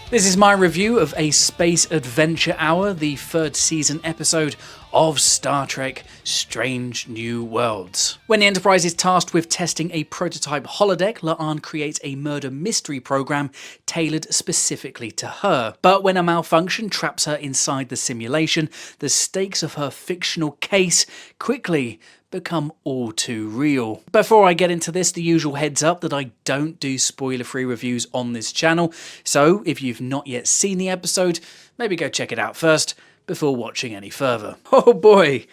This is my review of A Space Adventure Hour, the third season episode of Star Trek Strange New Worlds. When the Enterprise is tasked with testing a prototype holodeck, La'an creates a murder mystery program tailored specifically to her. But when a malfunction traps her inside the simulation, the stakes of her fictional case quickly become all too real. Before I get into this, the usual heads up that I don't do spoiler-free reviews on this channel, so if you've not yet seen the episode, maybe go check it out first before watching any further. Oh boy,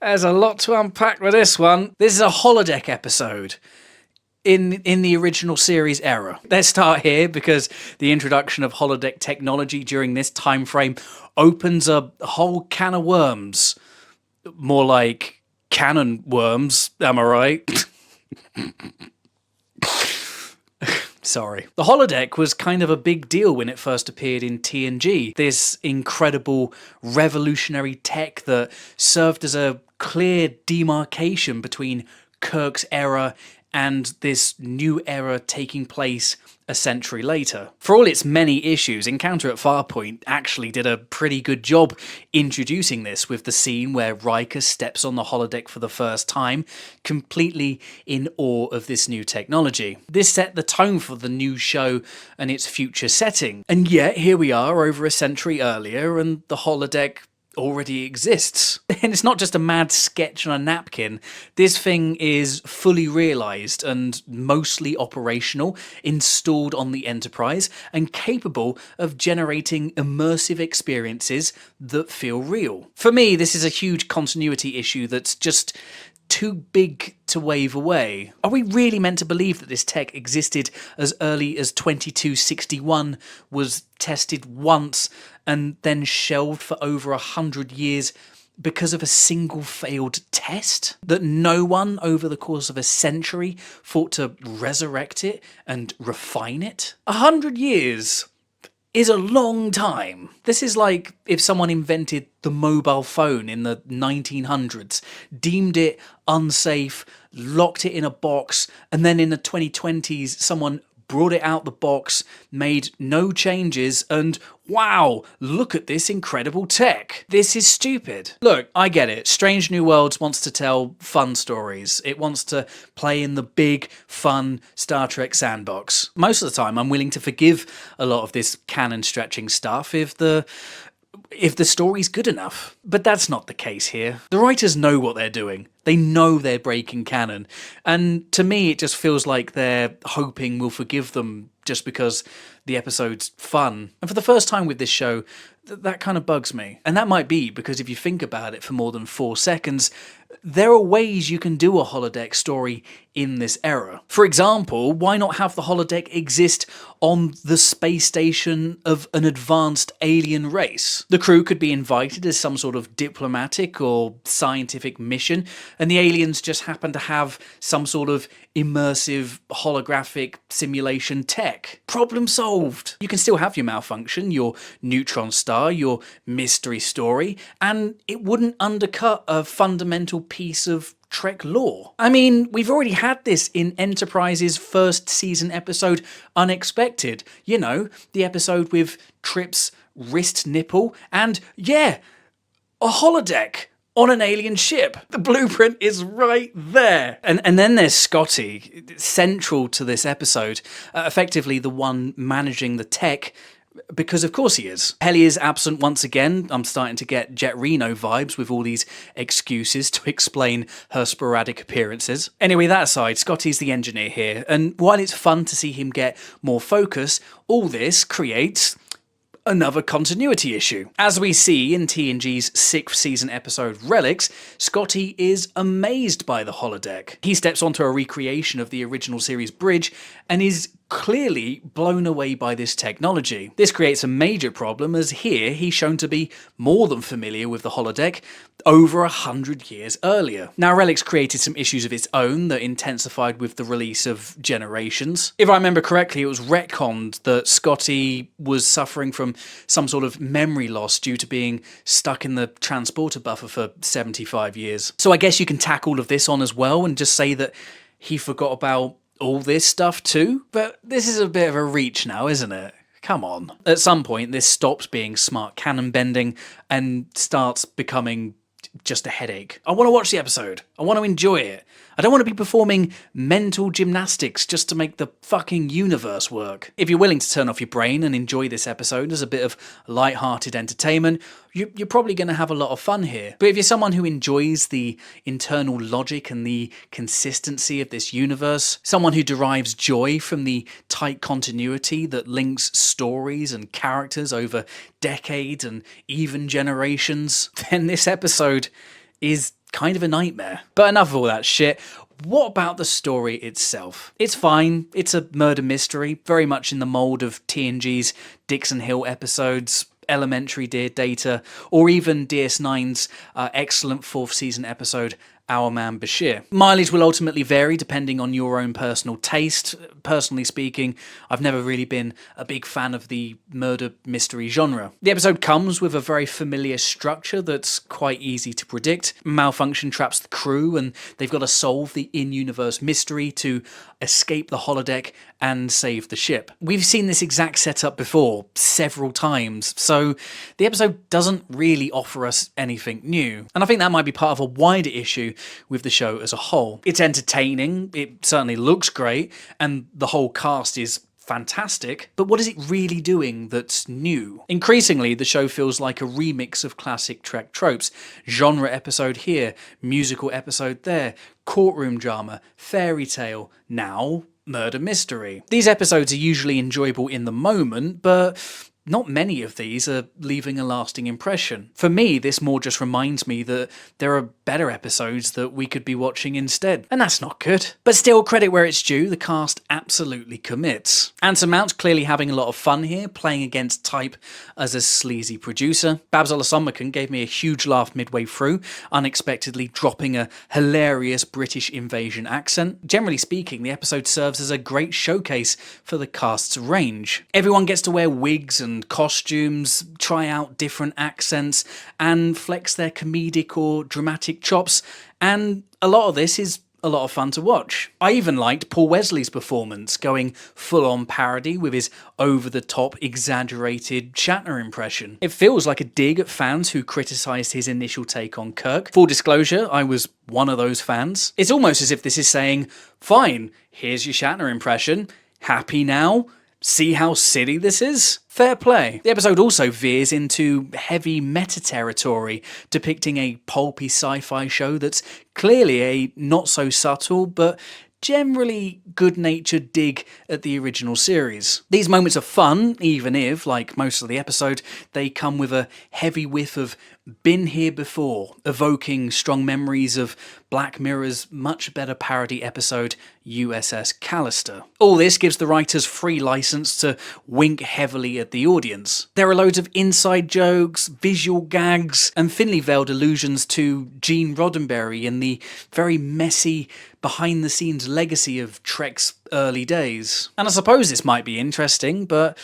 there's a lot to unpack with this one. This is a holodeck episode in the original series era. Let's start here because the introduction of holodeck technology during this time frame opens a whole can of worms. More like cannon worms, am I right? Sorry. The holodeck was kind of a big deal when it first appeared in TNG. This incredible revolutionary tech that served as a clear demarcation between Kirk's era and this new era taking place a century later. For all its many issues, Encounter at Farpoint actually did a pretty good job introducing this with the scene where Riker steps on the holodeck for the first time, completely in awe of this new technology. This set the tone for the new show and its future setting. And yet, here we are over a century earlier, and the holodeck already exists. And it's not just a mad sketch on a napkin. This thing is fully realised and mostly operational, installed on the Enterprise, and capable of generating immersive experiences that feel real. For me, this is a huge continuity issue that's just too big to wave away. Are we really meant to believe that this tech existed as early as 2261, was tested once, and then shelved for over 100 years because of a single failed test? That no one over the course of a century thought to resurrect it and refine it? 100 years is a long time. This is like if someone invented the mobile phone in the 1900s, deemed it unsafe, locked it in a box, and then in the 2020s someone brought it out the box, made no changes, and wow, look at this incredible tech. This is stupid. Look, I get it. Strange New Worlds wants to tell fun stories. It wants to play in the big, fun Star Trek sandbox. Most of the time, I'm willing to forgive a lot of this canon-stretching stuff if the story's good enough. But that's not the case here. The writers know what they're doing. They know they're breaking canon. And to me, it just feels like they're hoping we'll forgive them just because the episode's fun. And for the first time with this show, that kind of bugs me. And that might be because if you think about it for more than 4 seconds, there are ways you can do a holodeck story in this era. For example, why not have the holodeck exist on the space station of an advanced alien race? The crew could be invited as some sort of diplomatic or scientific mission, and the aliens just happen to have some sort of immersive holographic simulation tech. Problem solved. You can still have your malfunction, your neutron star, your mystery story, and it wouldn't undercut a fundamental piece of Trek lore. I mean, we've already had this in Enterprise's first season episode, Unexpected. You know, the episode with Trip's wrist nipple, and yeah, a holodeck on an alien ship. The blueprint is right there. And then there's Scotty, central to this episode, effectively the one managing the tech, because of course he is. Helly is absent once again. I'm starting to get Jet Reno vibes with all these excuses to explain her sporadic appearances. Anyway, that aside, Scotty's the engineer here, and while it's fun to see him get more focus, all this creates another continuity issue. As we see in TNG's 6th season episode Relics, Scotty is amazed by the holodeck. He steps onto a recreation of the original series bridge and is clearly blown away by this technology. This creates a major problem as here he's shown to be more than familiar with the holodeck over 100 years earlier. Now, Relics created some issues of its own that intensified with the release of Generations. If I remember correctly, it was retconned that Scotty was suffering from some sort of memory loss due to being stuck in the transporter buffer for 75 years. So I guess you can tack all of this on as well and just say that he forgot about all this stuff too, but this is a bit of a reach now, isn't it? come on. At some point, this stops being smart canon bending and starts becoming just a headache. I want to watch the episode. I want to enjoy it. I don't want to be performing mental gymnastics just to make the fucking universe work. If you're willing to turn off your brain and enjoy this episode as a bit of light-hearted entertainment, you're probably going to have a lot of fun here. But if you're someone who enjoys the internal logic and the consistency of this universe, someone who derives joy from the tight continuity that links stories and characters over decades and even generations, then this episode is kind of a nightmare. But enough of all that shit. What about the story itself? It's fine. It's a murder mystery, very much in the mold of TNG's Dixon Hill episodes, Elementary Dear Data, or even DS9's excellent fourth season episode, Our Man Bashir. Mileage will ultimately vary depending on your own personal taste. Personally speaking, I've never really been a big fan of the murder mystery genre. The episode comes with a very familiar structure that's quite easy to predict. Malfunction traps the crew and they've got to solve the in-universe mystery to escape the holodeck and save the ship. We've seen this exact setup before several times, so the episode doesn't really offer us anything new. And I think that might be part of a wider issue with the show as a whole. It's entertaining, it certainly looks great, and the whole cast is fantastic, but what is it really doing that's new? Increasingly, the show feels like a remix of classic Trek tropes. Genre episode here, musical episode there, courtroom drama, fairy tale, now murder mystery. These episodes are usually enjoyable in the moment, but not many of these are leaving a lasting impression. For me, this more just reminds me that there are better episodes that we could be watching instead, and that's not good. But still, credit where it's due, the cast absolutely commits. Anson Mount's clearly having a lot of fun here, playing against type as a sleazy producer. Babs Olusanmican gave me a huge laugh midway through, unexpectedly dropping a hilarious British invasion accent. Generally speaking, the episode serves as a great showcase for the cast's range. Everyone gets to wear wigs and costumes, try out different accents, and flex their comedic or dramatic chops, and a lot of this is a lot of fun to watch. I even liked Paul Wesley's performance, going full-on parody with his over-the-top, exaggerated Shatner impression. It feels like a dig at fans who criticised his initial take on Kirk. Full disclosure, I was one of those fans. It's almost as if this is saying, fine, here's your Shatner impression, happy now? See how silly this is? Fair play. The episode also veers into heavy meta territory, depicting a pulpy sci-fi show that's clearly a not so subtle but generally good-natured dig at the original series. These moments are fun, even if, like most of the episode, they come with a heavy whiff of been here before, evoking strong memories of Black Mirror's much better parody episode, USS Callister. All this gives the writers free license to wink heavily at the audience. There are loads of inside jokes, visual gags, and thinly veiled allusions to Gene Roddenberry and the very messy, behind-the-scenes legacy of Trek's early days. And I suppose this might be interesting, but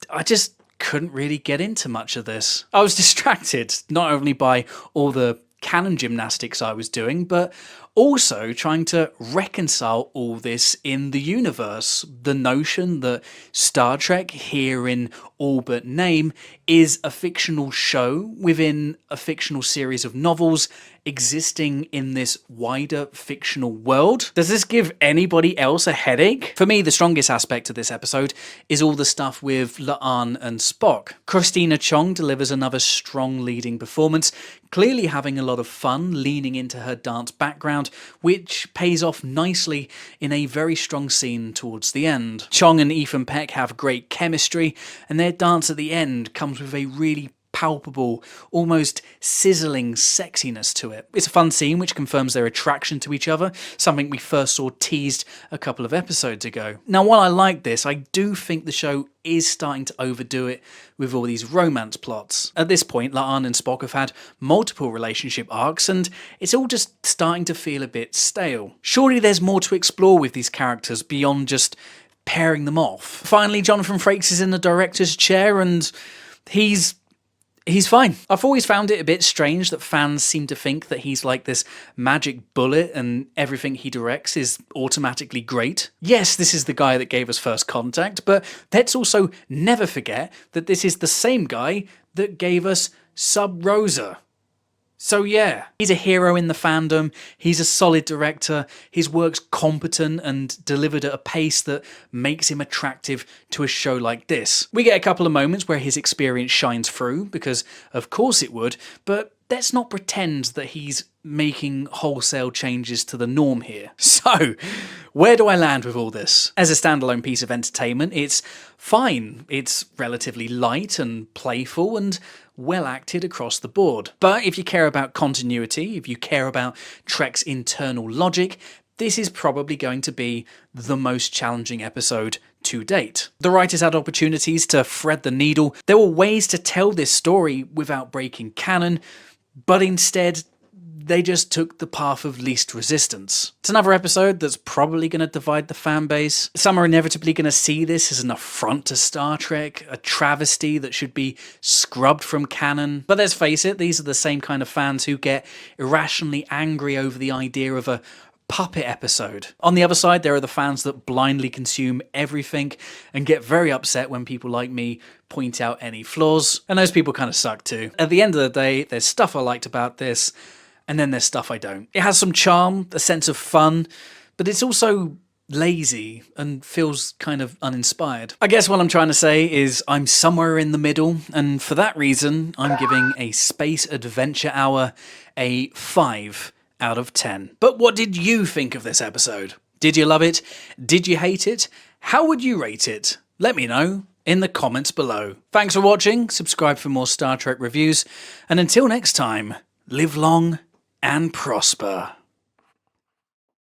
I just couldn't really get into much of this. I was distracted, not only by all the canon gymnastics I was doing, but also trying to reconcile all this in the universe. The notion that Star Trek, here in all but name, is a fictional show within a fictional series of novels existing in this wider fictional world. Does this give anybody else a headache? For me, the strongest aspect of this episode is all the stuff with La'an and Spock. Christina Chong delivers another strong leading performance, clearly having a lot of fun leaning into her dance background, which pays off nicely in a very strong scene towards the end. Chong and Ethan Peck have great chemistry, and their dance at the end comes with a really palpable, almost sizzling sexiness to it. It's a fun scene which confirms their attraction to each other, something we first saw teased a couple of episodes ago. Now, while I like this, I do think the show is starting to overdo it with all these romance plots. At this point, La'an and Spock have had multiple relationship arcs, and it's all just starting to feel a bit stale. Surely there's more to explore with these characters beyond just pairing them off. Finally, Jonathan Frakes is in the director's chair, and he's he's fine. I've always found it a bit strange that fans seem to think that he's like this magic bullet and everything he directs is automatically great. Yes, this is the guy that gave us First Contact, but let's also never forget that this is the same guy that gave us Sub Rosa. So yeah, he's a hero in the fandom, he's a solid director, his work's competent and delivered at a pace that makes him attractive to a show like this. We get a couple of moments where his experience shines through, because of course it would, but let's not pretend that he's making wholesale changes to the norm here. So, where do I land with all this? As a standalone piece of entertainment, it's fine. It's relatively light and playful and well acted across the board. But if you care about continuity, if you care about Trek's internal logic, this is probably going to be the most challenging episode to date. The writers had opportunities to thread the needle. There were ways to tell this story without breaking canon, but instead they just took the path of least resistance. It's another episode that's probably going to divide the fan base. Some are inevitably going to see this as an affront to Star Trek, a travesty that should be scrubbed from canon. But let's face it, these are the same kind of fans who get irrationally angry over the idea of a puppet episode. On the other side, there are the fans that blindly consume everything and get very upset when people like me point out any flaws, and those people kind of suck too. At the end of the day, there's stuff I liked about this, and then there's stuff I don't. It has some charm, a sense of fun, but it's also lazy and feels kind of uninspired. I guess what I'm trying to say is I'm somewhere in the middle, and for that reason, I'm giving A Space Adventure Hour a 5 out of 10. But what did you think of this episode? Did you love it? Did you hate it? How would you rate it? Let me know in the comments below. Thanks for watching, subscribe for more Star Trek reviews, and until next time, live long and prosper.